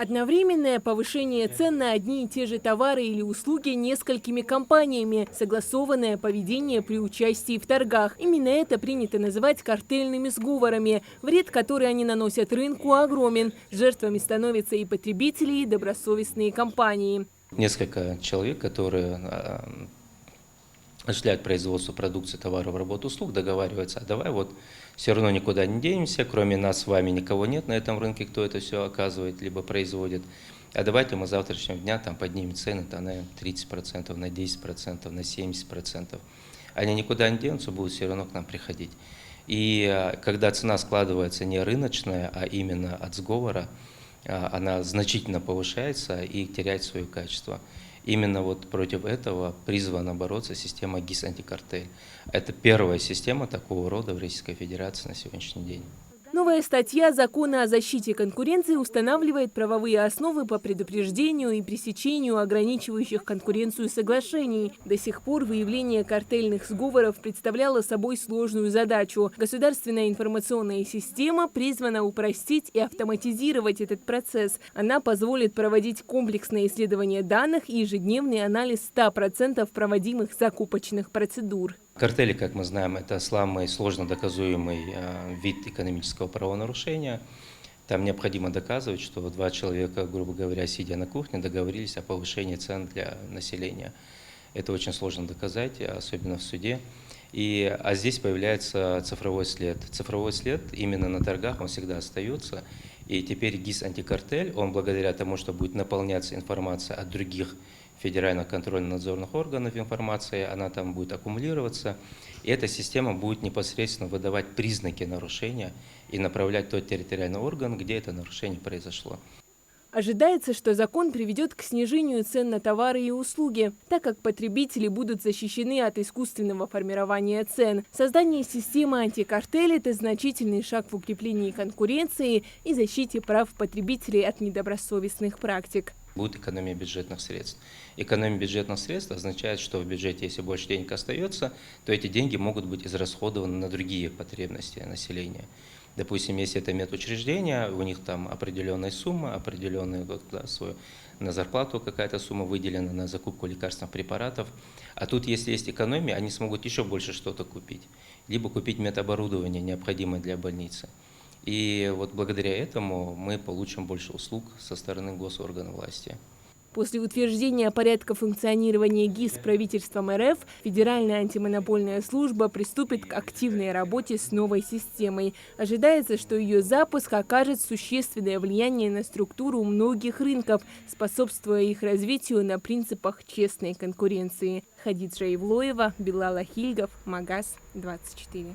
Одновременное повышение цен на одни и те же товары или услуги несколькими компаниями, согласованное поведение при участии в торгах. Именно это принято называть картельными сговорами. Вред, который они наносят рынку, огромен. Жертвами становятся и потребители, и добросовестные компании. Несколько человек, которые осуществляют производство продукции, товаров, работ, услуг, договариваются, а давай вот все равно никуда не денемся, кроме нас с вами никого нет на этом рынке, кто это все оказывает, либо производит. А давайте мы с завтрашнего дня там поднимем цены на 30%, на 10%, на 70%. Они никуда не денутся, будут все равно к нам приходить. И когда цена складывается не рыночная, а именно от сговора, она значительно повышается и теряет свое качество. Именно вот против этого призвана бороться система ГИС-антикартель. Это первая система такого рода в Российской Федерации на сегодняшний день. Новая статья Закона о защите конкуренции устанавливает правовые основы по предупреждению и пресечению ограничивающих конкуренцию соглашений. До сих пор выявление картельных сговоров представляло собой сложную задачу. Государственная информационная система призвана упростить и автоматизировать этот процесс. Она позволит проводить комплексное исследование данных и ежедневный анализ 100% проводимых закупочных процедур. Картели, как мы знаем, это самый сложно доказуемый вид экономического правонарушения. Там необходимо доказывать, что два человека, грубо говоря, сидя на кухне, договорились о повышении цен для населения. Это очень сложно доказать, особенно в суде. А здесь появляется цифровой след. Цифровой след именно на торгах, он всегда остается. И теперь ГИС-антикартель, он благодаря тому, что будет наполняться информация от других федеральных контрольно-надзорных органов информации, она там будет аккумулироваться, и эта система будет непосредственно выдавать признаки нарушения и направлять тот территориальный орган, где это нарушение произошло. Ожидается, что закон приведет к снижению цен на товары и услуги, так как потребители будут защищены от искусственного формирования цен. Создание системы антикартель – это значительный шаг в укреплении конкуренции и защите прав потребителей от недобросовестных практик. Будет экономия бюджетных средств. Экономия бюджетных средств означает, что в бюджете, если больше денег остается, то эти деньги могут быть израсходованы на другие потребности населения. Допустим, если это медучреждение, у них там определенная сумма, определенная на зарплату какая-то сумма выделена, на закупку лекарственных препаратов. А тут, если есть экономия, они смогут еще больше что-то купить. Либо купить медоборудование, необходимое для больницы. И вот благодаря этому мы получим больше услуг со стороны госорганов власти. После утверждения порядка функционирования ГИС правительством РФ, Федеральная антимонопольная служба приступит к активной работе с новой системой. Ожидается, что ее запуск окажет существенное влияние на структуру многих рынков, способствуя их развитию на принципах честной конкуренции. Хадиджа Ивлоева, Билал Ахильгов, Магаз 24.